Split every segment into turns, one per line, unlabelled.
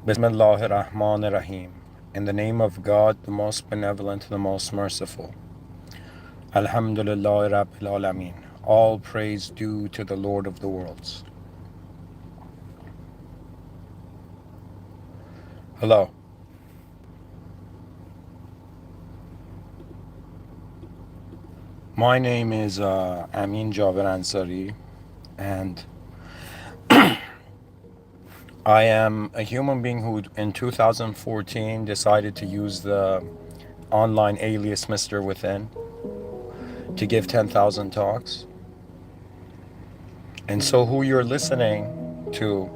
Bismillahirrahmanirrahim. In the name of God, the most benevolent, the most merciful. Alhamdulillah Rabbil Alameen. All praise due to the Lord of the worlds. Hello. My name is Amin Jaber Ansari, and I am a human being who in 2014 decided to use the online alias Mr.Within to give 10,000 talks. And so who you're listening to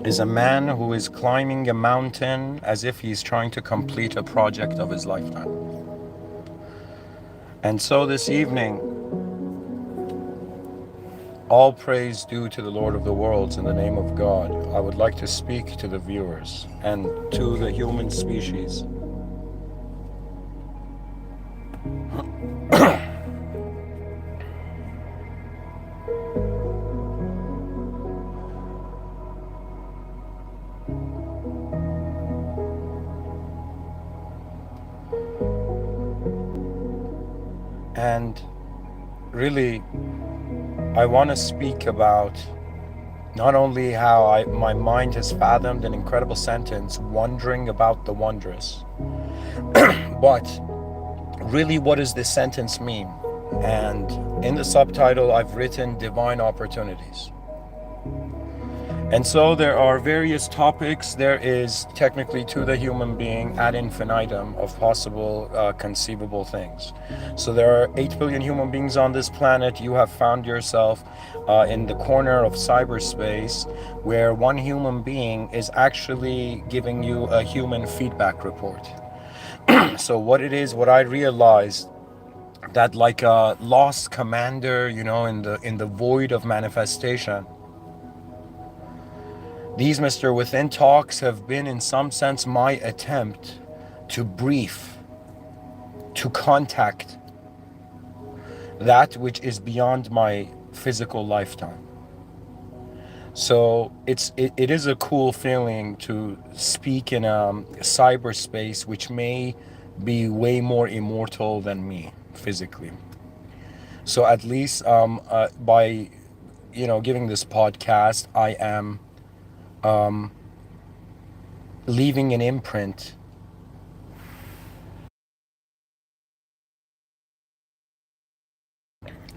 is a man who is climbing a mountain as if he's trying to complete a project of his lifetime. And so this evening, all praise due to the Lord of the worlds in the name of God, I would like to speak to the viewers and to the human species. And really, I want to speak about not only how my mind has fathomed an incredible sentence, wondering about the wondrous, but really what does this sentence mean? And in the subtitle, I've written divine opportunities. And so there are various topics. There is technically to the human being ad infinitum of possible conceivable things. So there are 8 billion human beings on this planet. You have found yourself in the corner of cyberspace where one human being is actually giving you a human feedback report. So what I realized that like a lost commander, in the void of manifestation, these Mr.Within talks have been in some sense my attempt to brief, to contact that which is beyond my physical lifetime. So it is a cool feeling to speak in a cyberspace which may be way more immortal than me physically. So at least by giving this podcast, I am leaving an imprint.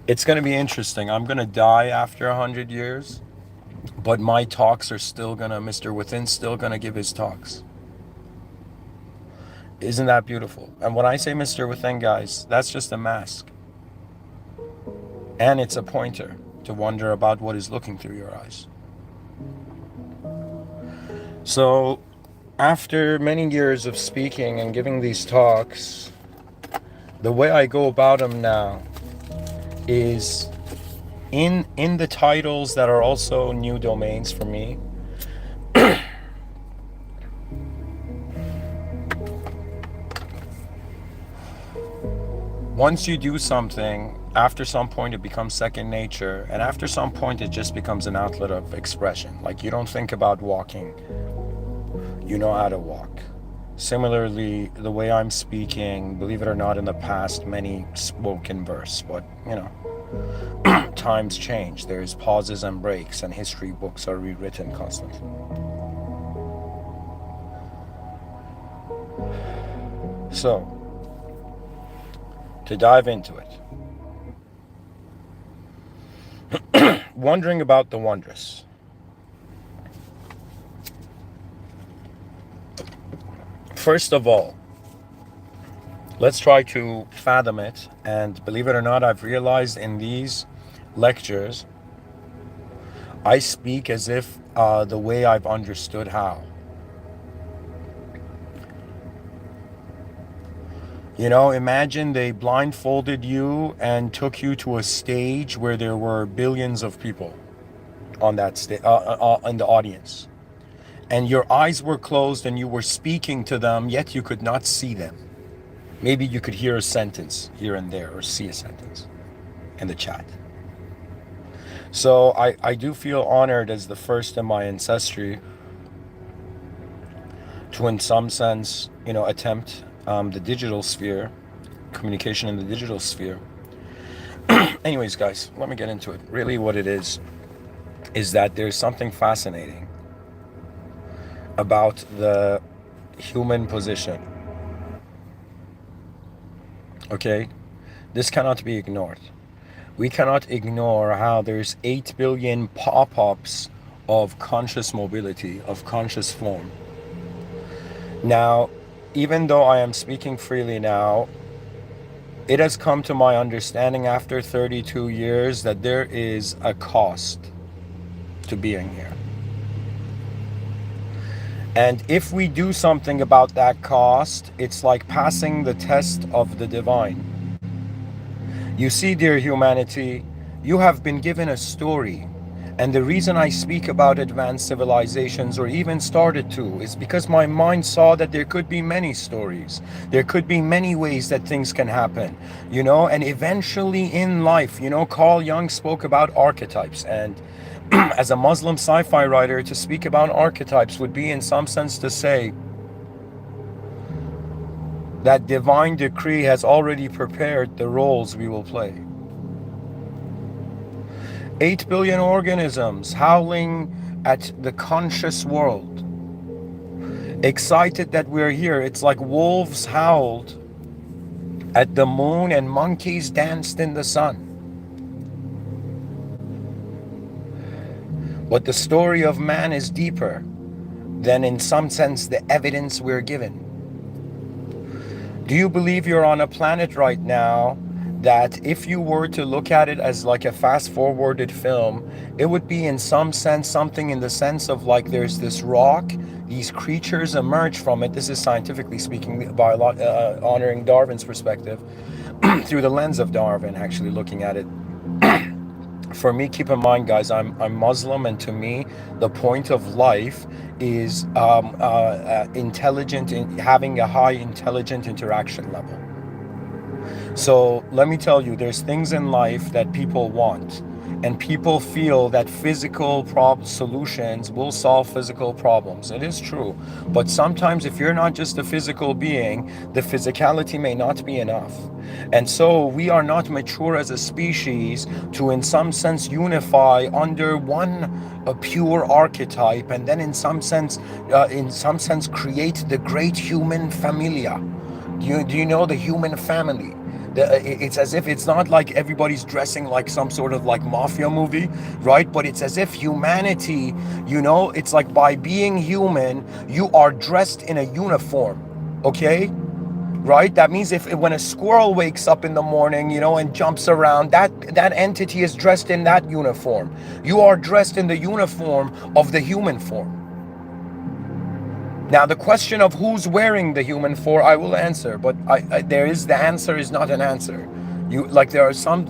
It's going to be interesting. I'm going to die after 100 years, but my talks are still going to, Mr.Within's still going to give his talks. Isn't that beautiful? And when I say Mr.Within, guys, that's just a mask. And it's a pointer to wonder about what is looking through your eyes. So after many years of speaking and giving these talks, the way I go about them now is in the titles that are also new domains for me. Once you do something, after some point it becomes second nature, and after some point it just becomes an outlet of expression. Like you don't think about walking, you know how to walk. Similarly, the way I'm speaking, believe it or not, in the past, many spoke in verse, but times change. There's pauses and breaks, and history books are rewritten constantly. So, to dive into it, wondering about the wondrous. First of all, let's try to fathom it. And believe it or not, I've realized in these lectures, I speak as if the way I've understood how. Imagine they blindfolded you and took you to a stage where there were billions of people on that stage, in the audience. And your eyes were closed and you were speaking to them, yet you could not see them. Maybe you could hear a sentence here and there or see a sentence in the chat. So I do feel honored as the first in my ancestry to, in some sense, attempt the digital sphere, communication in the digital sphere. Anyways, guys, let me get into it. Really, what it is that there's something fascinating about the human position. Okay? This cannot be ignored. We cannot ignore how there's 8 billion pop-ups of conscious mobility, of conscious form. Now, even though I am speaking freely now, it has come to my understanding after 32 years that there is a cost to being here. And if we do something about that cost, it's like passing the test of the divine. You see, dear humanity, you have been given a story. And the reason I speak about advanced civilizations, or even started to, is because my mind saw that there could be many stories. There could be many ways that things can happen, and eventually in life, Carl Jung spoke about archetypes. And as a Muslim sci-fi writer, to speak about archetypes would be in some sense to say that divine decree has already prepared the roles we will play. 8 billion organisms howling at the conscious world, excited that we're here. It's like wolves howled at the moon and monkeys danced in the sun. But the story of man is deeper than, in some sense, the evidence we're given. Do you believe you're on a planet right now that if you were to look at it as like a fast-forwarded film, it would be in some sense something in the sense of like there's this rock, these creatures emerge from it. This is scientifically speaking, honoring Darwin's perspective, through the lens of Darwin, actually looking at it. For me, keep in mind, guys, I'm Muslim, and to me, the point of life is intelligent, having a high intelligent interaction level. So let me tell you, there's things in life that people want, and people feel that physical solutions will solve physical problems. It is true, but sometimes if you're not just a physical being, the physicality may not be enough. And so we are not mature as a species to, in some sense, unify under one pure archetype, and then in some sense, create the great human familia. Do you know the human family? It's as if it's not like everybody's dressing like some sort of like mafia movie, right? But it's as if humanity, it's like by being human, you are dressed in a uniform, okay? Right? That means when a squirrel wakes up in the morning, and jumps around, that entity is dressed in that uniform. You are dressed in the uniform of the human form. Now, the question of who's wearing the human form, I will answer, but the answer is not an answer. There are some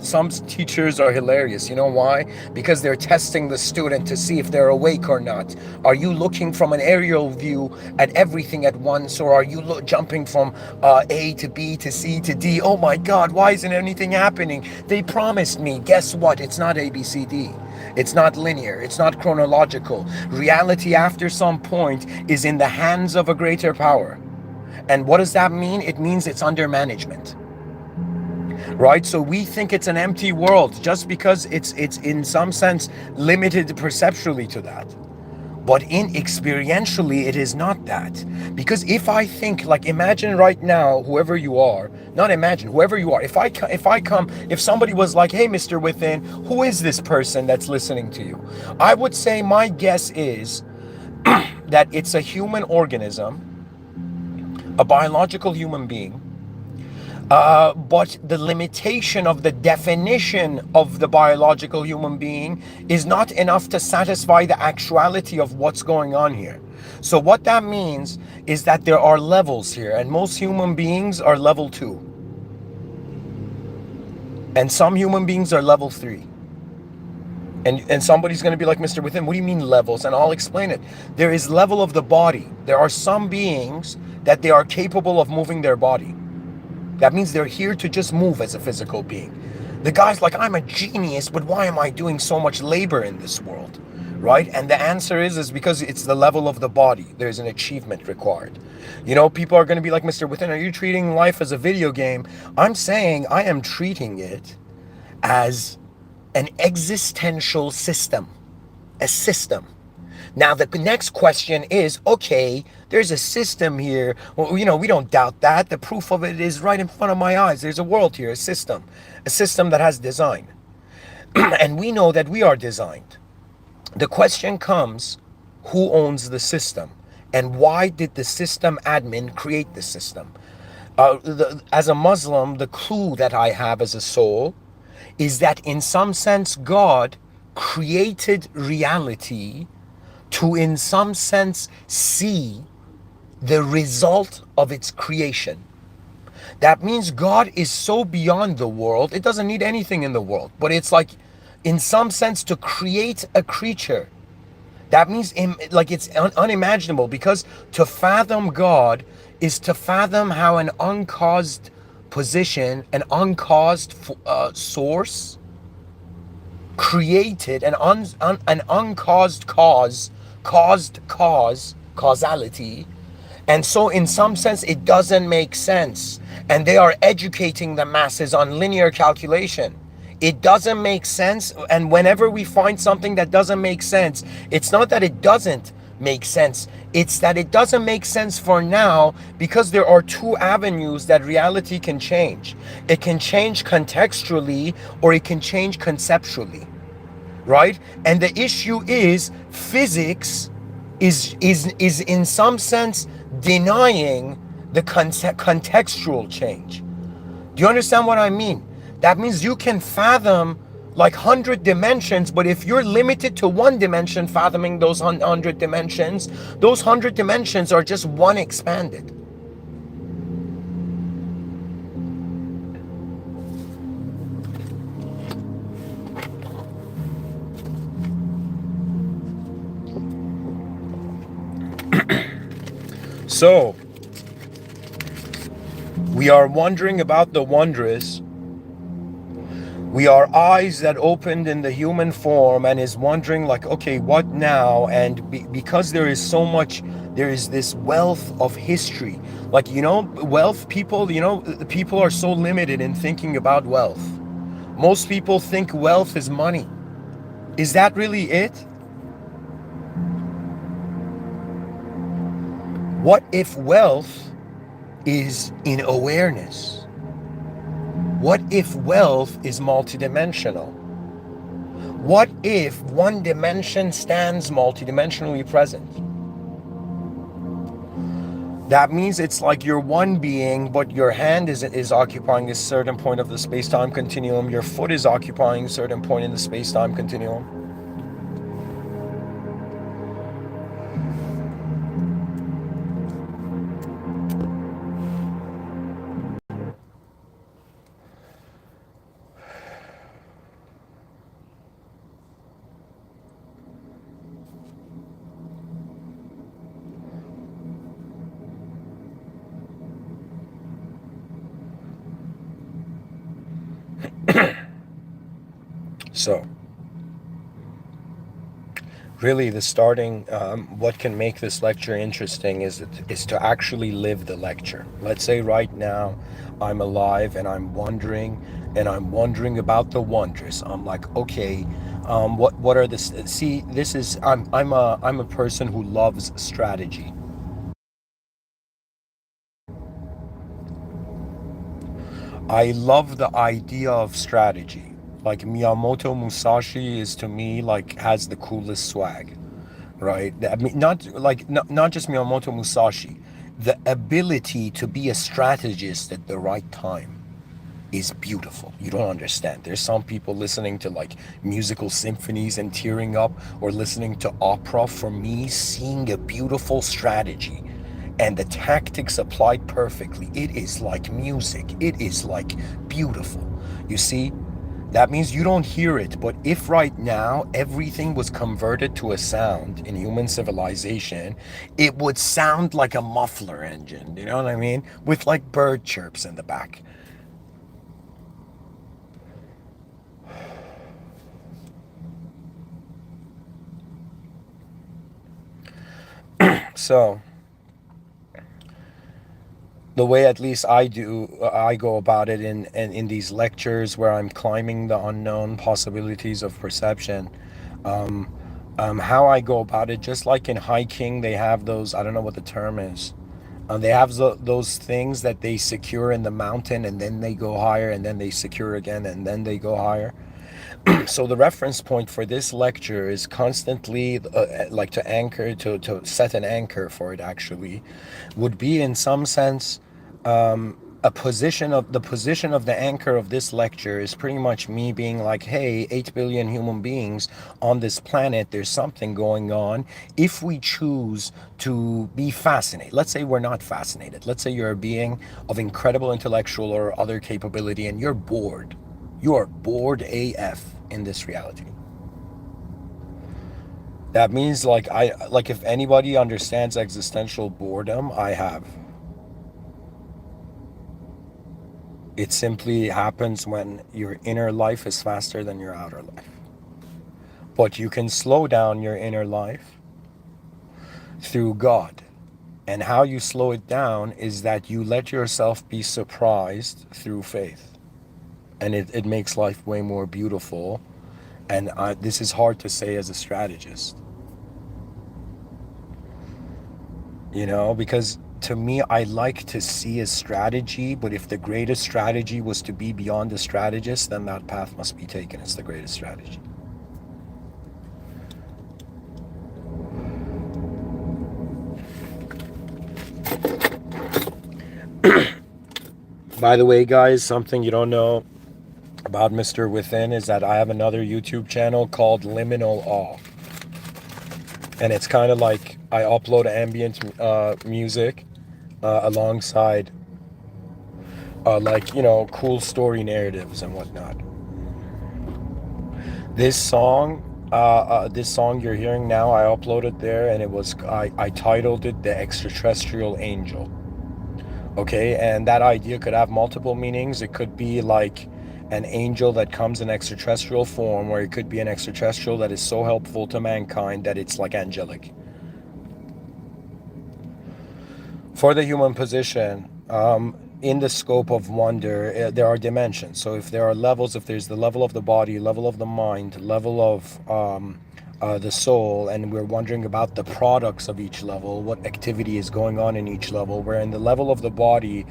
teachers are hilarious. You know why? Because they're testing the student to see if they're awake or not. Are you looking from an aerial view at everything at once, or are you jumping from A to B to C to D? Oh my God, why isn't anything happening? They promised me. Guess what? It's not A, B, C, D. It's not linear. It's not chronological. Reality, after some point, is in the hands of a greater power. And what does that mean? It means it's under management. Right? So we think it's an empty world just because it's in some sense limited perceptually to that. But experientially, it is not that. Because if I think, like, imagine right now, whoever you are, not imagine, whoever you are, if somebody was like, hey, Mr. Within, who is this person that's listening to you? I would say my guess is that it's a human organism, a biological human being, but the limitation of the definition of the biological human being is not enough to satisfy the actuality of what's going on here. So what that means is that there are levels here, and most human beings are level 2. And some human beings are level 3. And somebody's going to be like, Mr. Within, what do you mean levels? And I'll explain it. There is level of the body. There are some beings that they are capable of moving their body. That means they're here to just move as a physical being. The guy's like, I'm a genius, but why am I doing so much labor in this world? Right? And the answer is because it's the level of the body. There's an achievement required. You know, people are going to be like, Mr. Within, are you treating life as a video game? I'm saying I am treating it as an existential system, a system. Now, the next question is, okay, there's a system here. Well, you know, we don't doubt that. The proof of it is right in front of my eyes. There's a world here, a system that has design. And we know that we are designed. The question comes, who owns the system? And why did the system admin create the system? As a Muslim, the clue that I have as a soul is that in some sense, God created reality to, in some sense, see the result of its creation. That means God is so beyond the world, it doesn't need anything in the world. But it's like, in some sense, to create a creature. That means like it's unimaginable, because to fathom God is to fathom how an uncaused position, an uncaused source created an uncaused causality. And so in some sense it doesn't make sense, and they are educating the masses on linear calculation. It doesn't make sense, and whenever we find something that doesn't make sense, it's not that it doesn't make sense, it's that it doesn't make sense for now, because there are two avenues that reality can change. It can change contextually, or it can change conceptually, right? And the issue is physics is in some sense denying the contextual change. Do you understand what I mean? That means you can fathom like 100 dimensions, but if you're limited to one dimension, fathoming those 100 dimensions, those 100 dimensions are just one expanded. So, we are wondering about the wondrous. We are eyes that opened in the human form and is wondering like, okay, what now? And because there is so much, there is this wealth of history. Like, you know, wealth, people, you know, people are so limited in thinking about wealth. Most people think wealth is money. Is that really it? What if wealth is in awareness? What if wealth is multidimensional? What if one dimension stands multidimensionally present? That means it's like you're one being, but your hand is occupying a certain point of the space-time continuum. Your foot is occupying a certain point in the space-time continuum. So, really, the starting, what can make this lecture interesting is to actually live the lecture. Let's say right now I'm alive and I'm wondering about the wondrous. I'm like, okay, what are the, see, this is, I'm a person who loves strategy. I love the idea of strategy. Like Miyamoto Musashi is, to me, like, has the coolest swag, right? I mean, not just Miyamoto Musashi. The ability to be a strategist at the right time is beautiful. You don't understand. There's some people listening to like musical symphonies and tearing up, or listening to opera. For me, seeing a beautiful strategy and the tactics applied perfectly, it is like music. It is like beautiful. You see, that means you don't hear it, but if right now everything was converted to a sound in human civilization, it would sound like a muffler engine, you know what I mean? With like bird chirps in the back. So the way at least I go about it in these lectures where I'm climbing the unknown possibilities of perception. Um, how I go about it, just like in hiking, they have those, I don't know what the term is. They have those things that they secure in the mountain and then they go higher and then they secure again and then they go higher. So the reference point for this lecture is constantly like to anchor, to set an anchor for it actually, would be in some sense a position of the position of the anchor of this lecture is pretty much me being like, hey, 8 billion human beings on this planet, there's something going on. If we choose to be fascinated, let's say we're not fascinated, let's say you're a being of incredible intellectual or other capability and you're bored, you are bored AF in this reality. That means like if anybody understands existential boredom, I have. It simply happens when your inner life is faster than your outer life. But you can slow down your inner life through God. And how you slow it down is that you let yourself be surprised through faith. And it makes life way more beautiful. And this is hard to say as a strategist, because to me, I like to see a strategy, but if the greatest strategy was to be beyond the strategist, then that path must be taken as the greatest strategy. By the way, guys, something you don't know about Mr.Within is that I have another YouTube channel called Liminal Awe. And it's kind of like I upload ambient music alongside cool story narratives and whatnot. This song you're hearing now, I uploaded there, and I titled it "The Extraterrestrial Angel." Okay, and that idea could have multiple meanings. It could be like an angel that comes in extraterrestrial form, or it could be an extraterrestrial that is so helpful to mankind that it's like angelic. For the human position, in the scope of wonder, there are dimensions. So if there are levels, if there's the level of the body, level of the mind, level of the soul, and we're wondering about the products of each level, what activity is going on in each level, where in the level of the body,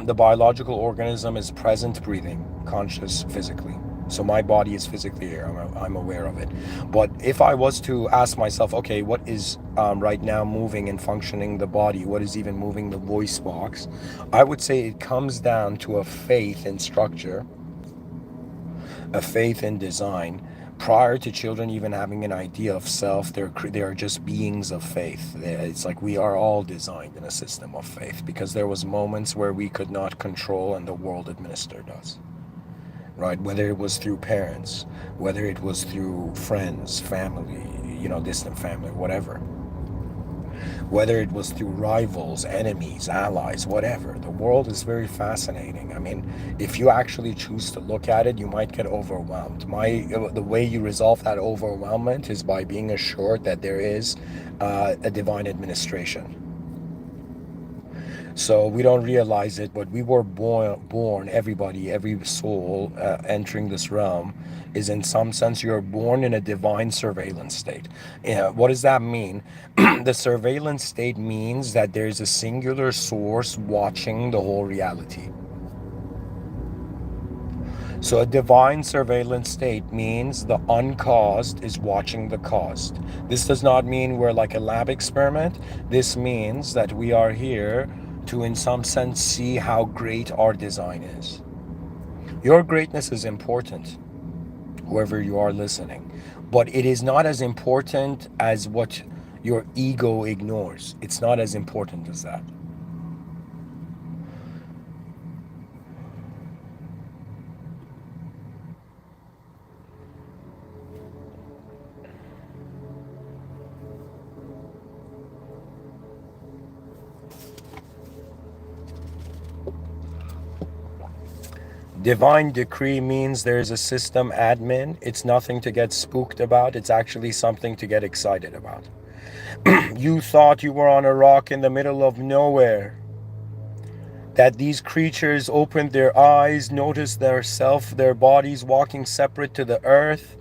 the biological organism is present, breathing, conscious physically. So my body is physically here. I'm aware of it. But if I was to ask myself, okay, what is right now moving and functioning the body? What is even moving the voice box? I would say it comes down to a faith in structure, a faith in design. Prior to children even having an idea of self, they are just beings of faith. It's like we are all designed in a system of faith because there was moments where we could not control and the world administered us. Right? Whether it was through parents, whether it was through friends, family, distant family, whatever. Whether it was through rivals, enemies, allies, whatever. The world is very fascinating. I mean, if you actually choose to look at it, you might get overwhelmed. The way you resolve that overwhelmment is by being assured that there is a divine administration. So we don't realize it, but we were born, everybody, every soul entering this realm is in some sense, you're born in a divine surveillance state. What does that mean? The surveillance state means that there's a singular source watching the whole reality. So a divine surveillance state means the uncaused is watching the caused. This does not mean we're like a lab experiment. This means that we are here to, in some sense, see how great our design is. Your greatness is important, whoever you are listening, but it is not as important as what your ego ignores. It's not as important as that. Divine decree means there's a system admin. It's nothing to get spooked about. It's actually something to get excited about. You thought you were on a rock in the middle of nowhere. That these creatures opened their eyes, noticed their bodies walking separate to the earth,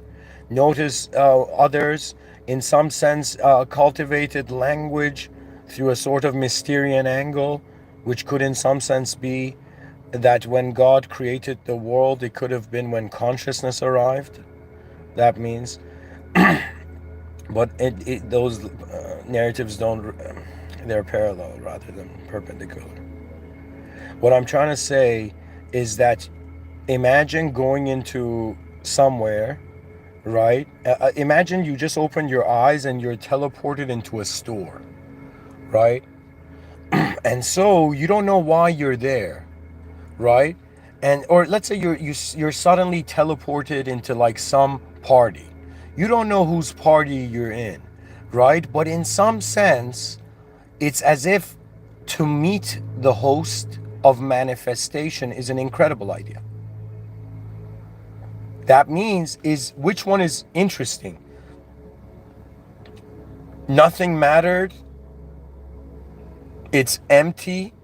noticed others, in some sense, cultivated language through a sort of Mysterian angle, which could in some sense be that when God created the world, it could have been when consciousness arrived. That means, but those narratives don't, they're parallel rather than perpendicular. What I'm trying to say is that imagine going into somewhere, right? Imagine you just open your eyes and you're teleported into a store, right? And so you don't know why you're there, right? And or let's say you're suddenly teleported into like some party. You don't know whose party you're in, right? But in some sense, it's as if to meet the host of manifestation is an incredible idea. That means is which one is interesting? Nothing mattered. It's empty.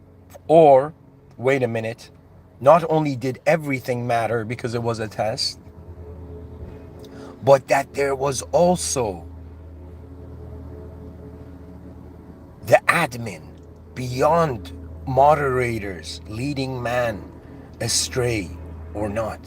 Or, wait a minute, not only did everything matter because it was a test, but that there was also the admin beyond moderators leading man astray or not.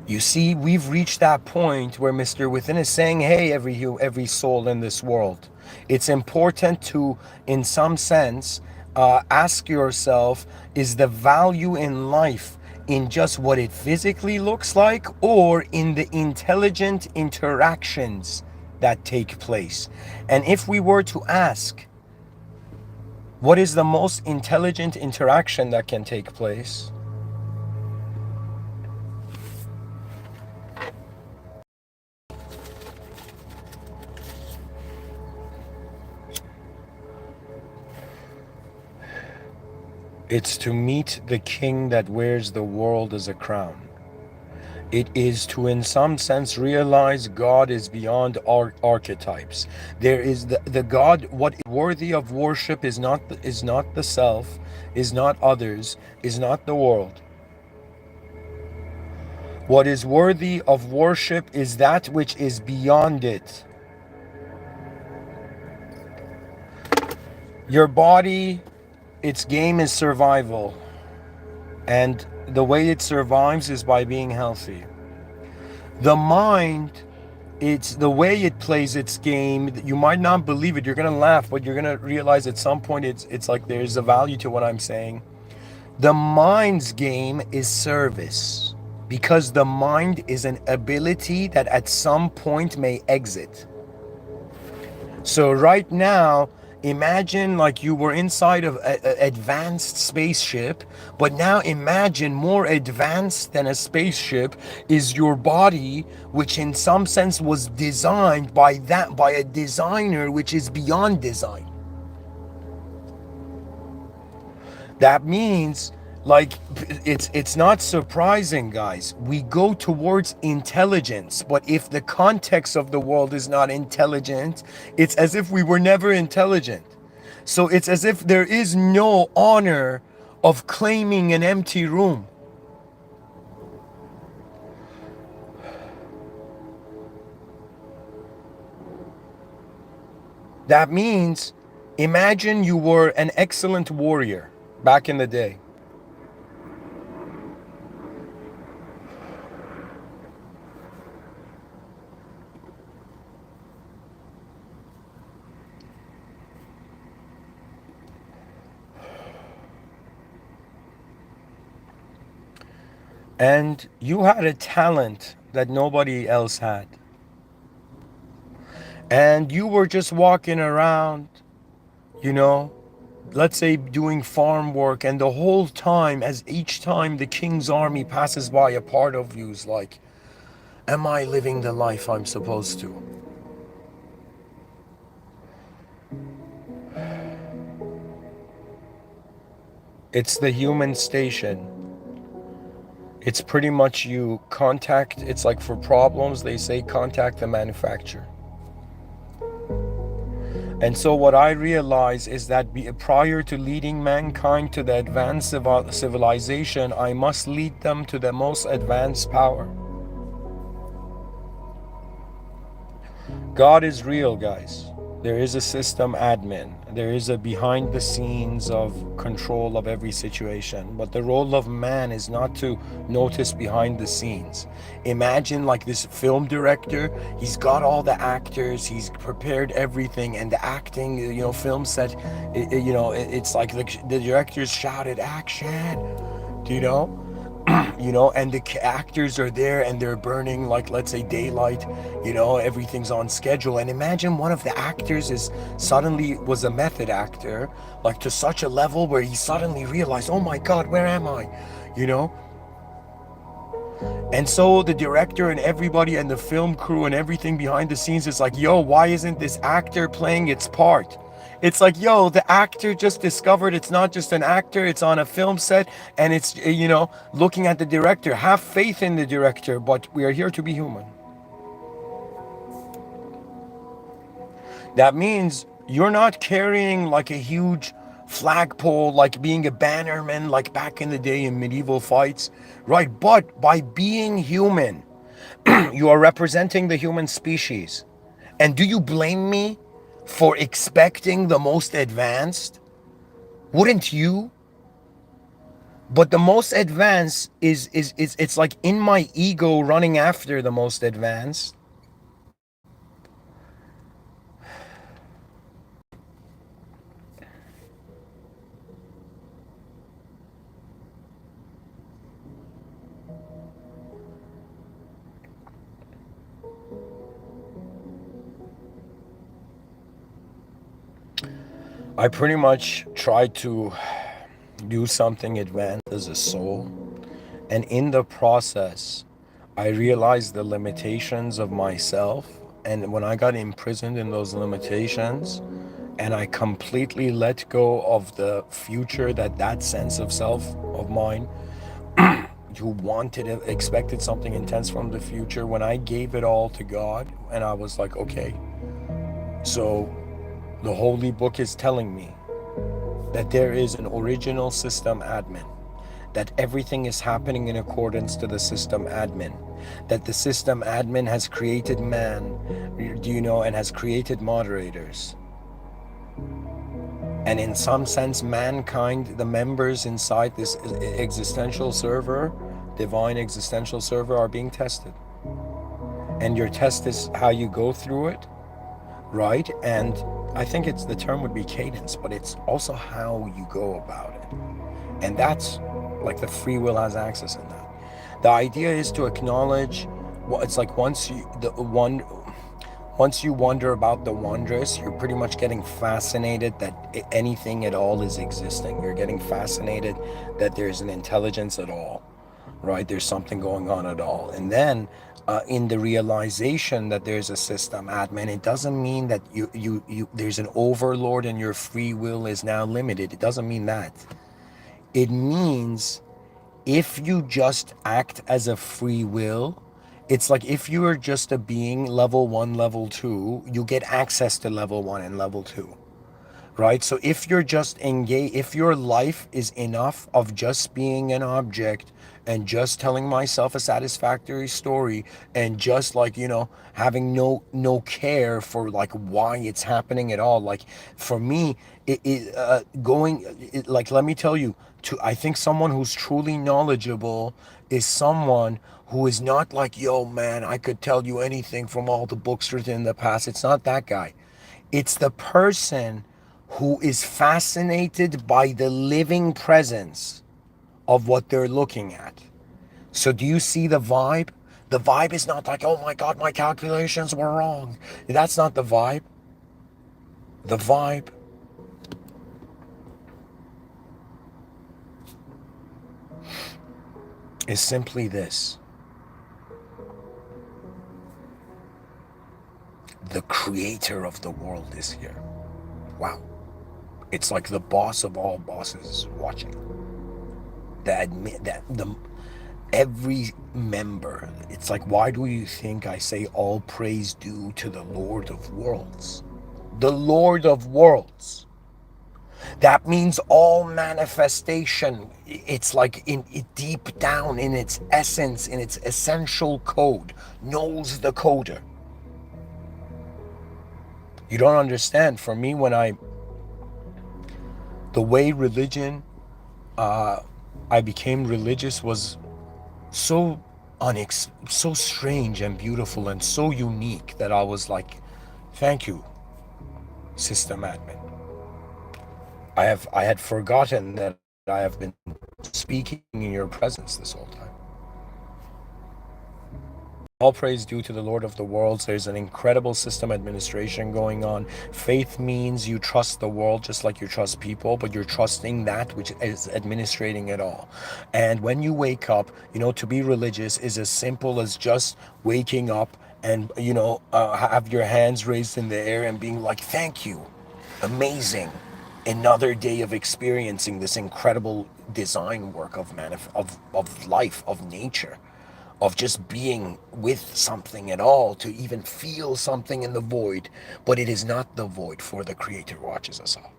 You see, we've reached that point where Mr. Within is saying, hey, every soul in this world, it's important to, in some sense, ask yourself, is the value in life in just what it physically looks like or in the intelligent interactions that take place? And if we were to ask, what is the most intelligent interaction that can take place? It's to meet the king that wears the world as a crown. It is to, in some sense, realize God is beyond archetypes. There is the God. What is worthy of worship is not the self, is not others, is not the world. What is worthy of worship is that which is beyond it. Your body, its game is survival. And the way it survives is by being healthy. The mind, it's the way it plays its game. You might not believe it. You're going to laugh, but you're going to realize at some point it's like there's a value to what I'm saying. The mind's game is service, because the mind is an ability that at some point may exit. So right now, imagine like you were inside of an advanced spaceship, but now imagine more advanced than a spaceship is your body, which in some sense was designed by a designer which is beyond design. That means, like, it's not surprising, guys. We go towards intelligence, but if the context of the world is not intelligent, it's as if we were never intelligent. So it's as if there is no honor of claiming an empty room. That means, imagine you were an excellent warrior back in the day. And you had a talent that nobody else had. And you were just walking around, you know, let's say doing farm work, and the whole time, as each time the king's army passes by, a part of you is like, am I living the life I'm supposed to? It's the human station. It's pretty much you it's like for problems, they say contact the manufacturer. And so what I realize is that prior to leading mankind to the advanced civilization, I must lead them to the most advanced power. God is real, guys. There is a system admin. There is a behind the scenes of control of every situation. But the role of man is not to notice behind the scenes. Imagine like this film director, he's got all the actors, he's prepared everything, and the acting, film set, it's like the directors shouted action, you know? And the actors are there and they're burning, like, let's say daylight, everything's on schedule. And imagine one of the actors is suddenly was a method actor, like to such a level where he suddenly realized, oh my God, where am I? you know and so the director and everybody and the film crew and everything behind the scenes is like, yo, why isn't this actor playing its part? It's like, yo, the actor just discovered it's not just an actor, it's on a film set, and it's, looking at the director. Have faith in the director, but we are here to be human. That means you're not carrying like a huge flagpole, like being a bannerman, like back in the day in medieval fights, right? But by being human, you are representing the human species. And do you blame me for expecting the most advanced? Wouldn't you? But the most advanced is it's like in my ego running after the most advanced. I pretty much tried to do something advanced as a soul. And in the process, I realized the limitations of myself. And when I got imprisoned in those limitations, and I completely let go of the future, that sense of self of mine, who expected something intense from the future, when I gave it all to God, and I was like, okay, so the Holy Book is telling me that there is an original system admin, that everything is happening in accordance to the system admin, that the system admin has created man, and has created moderators. And in some sense, mankind, the members inside this existential server, divine existential server, are being tested. And your test is how you go through it, right? And I think the term would be cadence, but it's also how you go about it. And that's like the free will has access in that. The idea is to acknowledge what it's like. Once you wonder about the wondrous, you're pretty much getting fascinated that anything at all is existing. You're getting fascinated that there's an intelligence at all, right? There's something going on at all. And then in the realization that there's a system admin, it doesn't mean that you there's an overlord and your free will is now limited. It doesn't mean that. It means if you just act as a free will, it's like if you are just a being level 1, level 2, you get access to level 1 and level 2. Right? So if you're just engaged, if your life is enough of just being an object and just telling myself a satisfactory story and just like, having no care for like why it's happening at all. Like for me, like, let me tell you, I think someone who's truly knowledgeable is someone who is not like, yo, man, I could tell you anything from all the books written in the past. It's not that guy. It's the person who is fascinated by the living presence of what they're looking at. So do you see the vibe? The vibe is not like, oh my God, my calculations were wrong. That's not the vibe. The vibe is simply this. The creator of the world is here. Wow. It's like the boss of all bosses watching. Every member, it's like, why do you think I say all praise due to the Lord of worlds? the Lord of worlds. That means all manifestation, it's like in it deep down in its essence, in its essential code, knows the coder. You don't understand. For me, the way religion, I became religious was so so strange and beautiful and so unique that I was like, thank you, system admin. I had forgotten that I have been speaking in your presence this whole time. All praise due to the Lord of the worlds. There's an incredible system administration going on. Faith means you trust the world just like you trust people, but you're trusting that which is administrating it all. And when you wake up, to be religious is as simple as just waking up and, have your hands raised in the air and being like, thank you. Amazing. Another day of experiencing this incredible design work of life, of nature, of just being with something at all, to even feel something in the void. But it is not the void, for the Creator watches us all.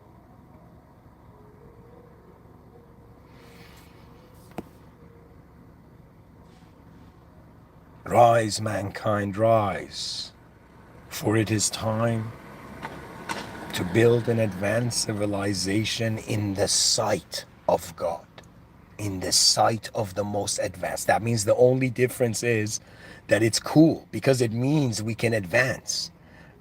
Rise, mankind, rise, for it is time to build an advanced civilization in the sight of God, in the sight of the most advanced. That means the only difference is that it's cool, because it means we can advance,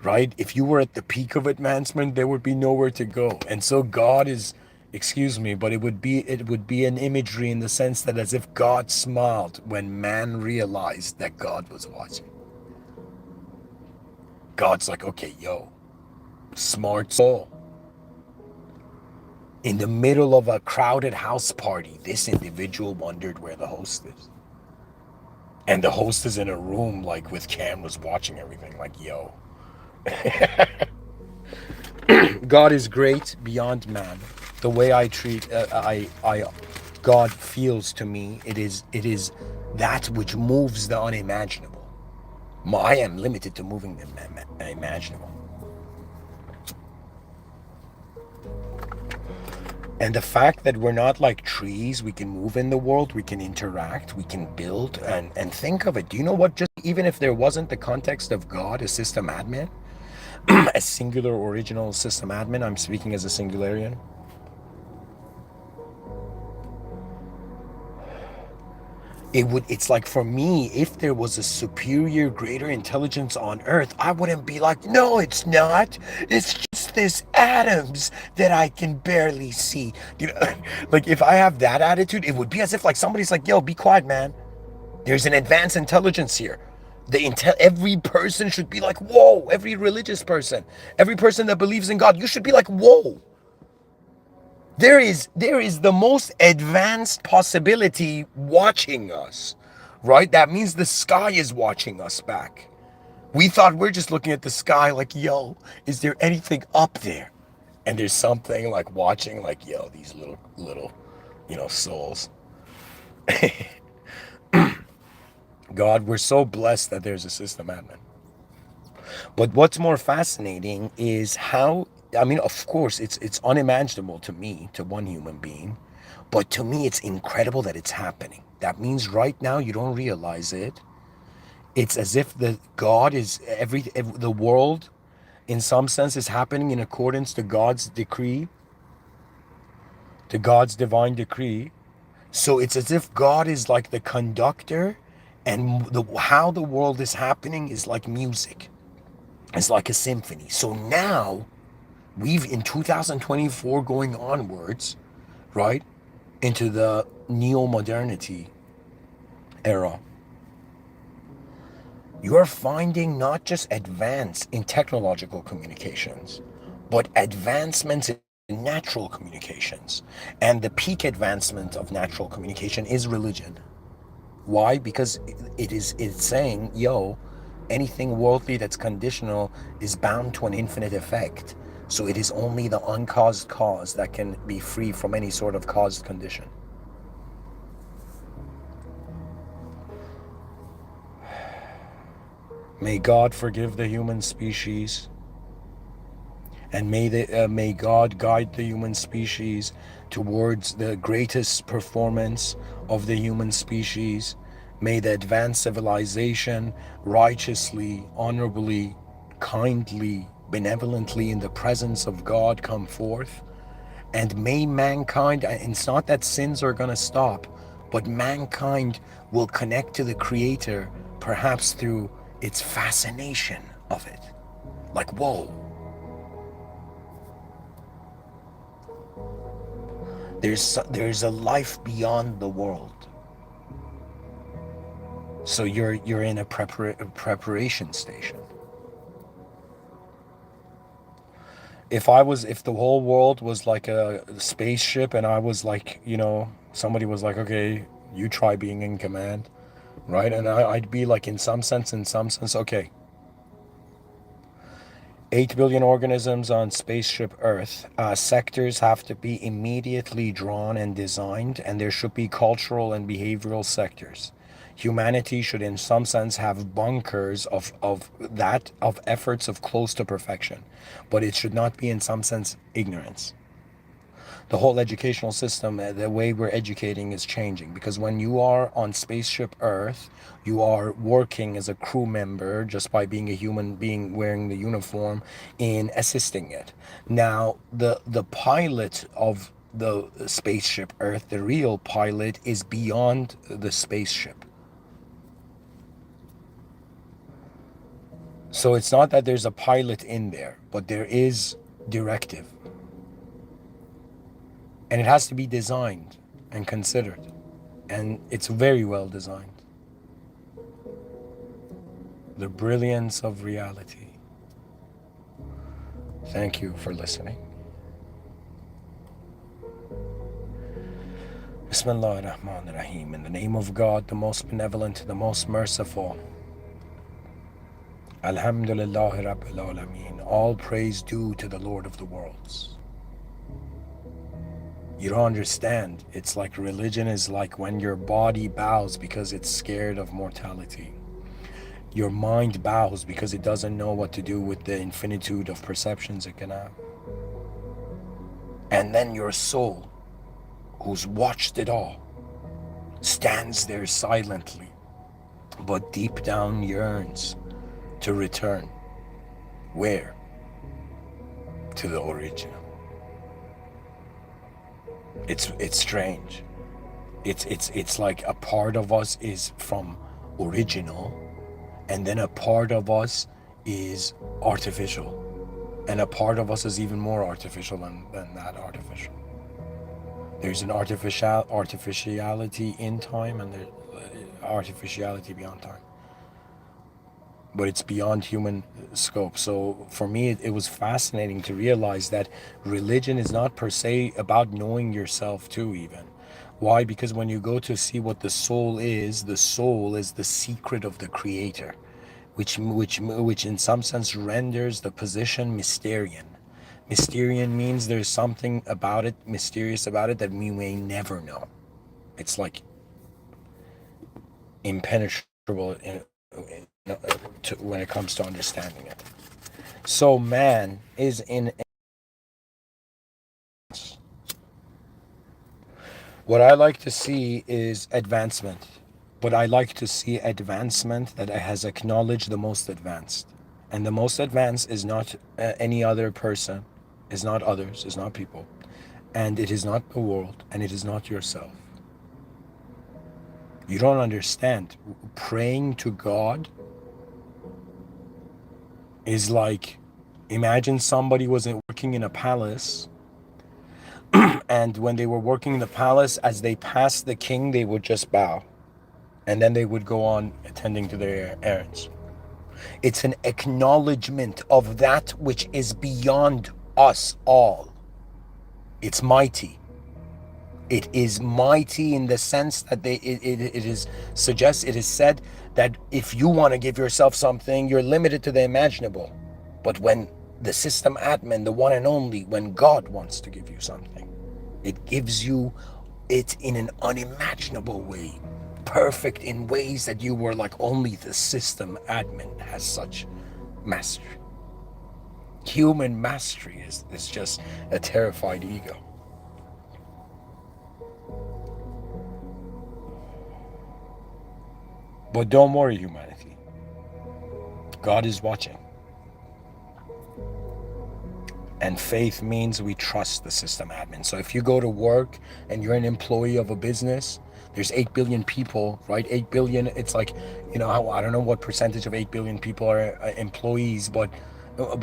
right? If you were at the peak of advancement, there would be nowhere to go. And so God is, excuse me, but it would be an imagery in the sense that as if God smiled when man realized that God was watching. God's like, okay, yo, smart soul. In the middle of a crowded house party, this individual wondered where the host is. And the host is in a room like with cameras watching everything, like, yo. God is great beyond man. The way I treat God feels to me, it is that which moves the unimaginable. I am limited to moving the imaginable. And the fact that we're not like trees, we can move in the world, we can interact, we can build, and think of it. Do you know what? Just even if there wasn't the context of God, a system admin, a singular original system admin, I'm speaking as a singularian. It's like, for me, if there was a superior, greater intelligence on Earth, I wouldn't be like, no, it's not. It's just this atoms that I can barely see. Like, if I have that attitude, it would be as if like somebody's like, yo, be quiet, man. There's an advanced intelligence here. Every person should be like, whoa. Every religious person, every person that believes in God, you should be like, whoa. There is the most advanced possibility watching us, right? That means the sky is watching us back. We thought we're just looking at the sky like, yo, is there anything up there? And there's something like watching, like, yo, these little, souls. God, we're so blessed that there's a system admin. But what's more fascinating is how, I mean, of course, it's unimaginable to me, to one human being, but to me, it's incredible that it's happening. That means right now you don't realize it. It's as if the God is the world, in some sense, is happening in accordance to God's decree, to God's divine decree. So it's as if God is like the conductor, and how the world is happening is like music. It's like a symphony. So now we've, in 2024 going onwards, right, into the neo-modernity era, you are finding not just advance in technological communications, but advancements in natural communications. And the peak advancement of natural communication is religion. Why? Because it's saying, yo, anything worldly that's conditional is bound to an infinite effect. So it is only the uncaused cause that can be free from any sort of caused condition. May God forgive the human species. And may God guide the human species towards the greatest performance of the human species. May the advanced civilization righteously, honorably, kindly, benevolently in the presence of God come forth. And may mankind, and it's not that sins are going to stop, but mankind will connect to the Creator perhaps through its fascination of it. Like, whoa, there's a life beyond the world. So you're in a preparation station. If the whole world was like a spaceship, and I was like, somebody was like, okay, you try being in command, right? And I'd be like, in some sense, okay, 8 billion organisms on spaceship Earth. Sectors have to be immediately drawn and designed, and there should be cultural and behavioral sectors. Humanity should, in some sense, have bunkers of efforts of close to perfection, but it should not be, in some sense, ignorance. The whole educational system, the way we're educating is changing, because when you are on spaceship Earth, you are working as a crew member just by being a human being wearing the uniform in assisting it. Now, the pilot of the spaceship Earth, the real pilot, is beyond the spaceship. So it's not that there's a pilot in there, but there is directive. And it has to be designed and considered. And it's very well designed. The brilliance of reality. Thank you for listening. Bismillah ar-Rahman ar-Rahim. In the name of God, the most benevolent, the most merciful. Alhamdulillahi Rabbil Alameen. All praise due to the Lord of the worlds. You don't understand. It's like religion is like when your body bows because it's scared of mortality. Your mind bows because it doesn't know what to do with the infinitude of perceptions it can have. And then your soul, who's watched it all, stands there silently, but deep down yearns to return. Where? To the original. It's strange. It's like a part of us is from original, and then a part of us is artificial, and a part of us is even more artificial than that artificial. There's an artificiality in time, and there's artificiality beyond time. But it's beyond human scope. So for me, it was fascinating to realize that religion is not per se about knowing yourself too, even. Why? Because when you go to see what the soul is the secret of the Creator, which in some sense renders the position Mysterian. Mysterian means there's something about it, mysterious about it, that we may never know. It's like impenetrable when it comes to understanding it. So man is in. What I like to see is advancement. But I like to see advancement that has acknowledged the most advanced. And the most advanced is not any other person, is not others, is not people. And it is not the world, and it is not yourself. You don't understand. Praying to God is like, imagine somebody was working in a palace, and when they were working in the palace, as they passed the king, they would just bow. And then they would go on attending to their errands. It's an acknowledgement of that which is beyond us all. It's mighty. It is mighty in the sense that it is said that if you want to give yourself something, you're limited to the imaginable. But when the system admin, the one and only, when God wants to give you something, it gives you it in an unimaginable way, perfect in ways that you were like, only the system admin has such mastery. Human mastery is just a terrified ego. But don't worry, humanity. God is watching. And faith means we trust the system admin. So if you go to work and you're an employee of a business, there's 8 billion people, right? 8 billion, it's like, I don't know what percentage of 8 billion people are employees, but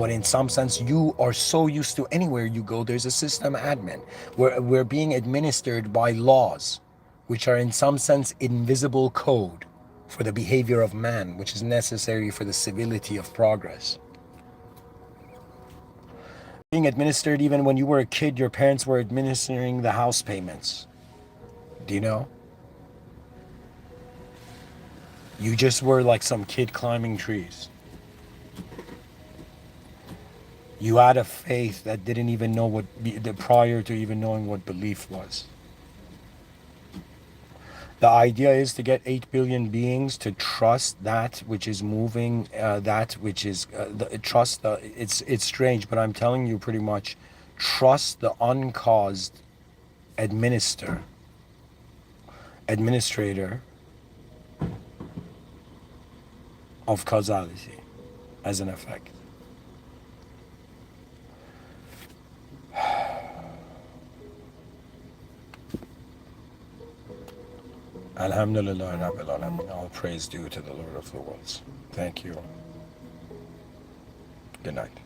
in some sense, you are so used to anywhere you go, there's a system admin. We're being administered by laws, which are in some sense invisible code for the behavior of man, which is necessary for the civility of progress. Being administered, even when you were a kid, your parents were administering the house payments. Do you know? You just were like some kid climbing trees. You had a faith that didn't even know prior to even knowing what belief was. The idea is to get 8 billion beings to trust that which is moving, that which is, it's strange, but I'm telling you pretty much, trust the uncaused administrator of causality as an effect. Alhamdulillah Rabbil Alamin. All praise due to the Lord of the worlds. Thank you. Good night.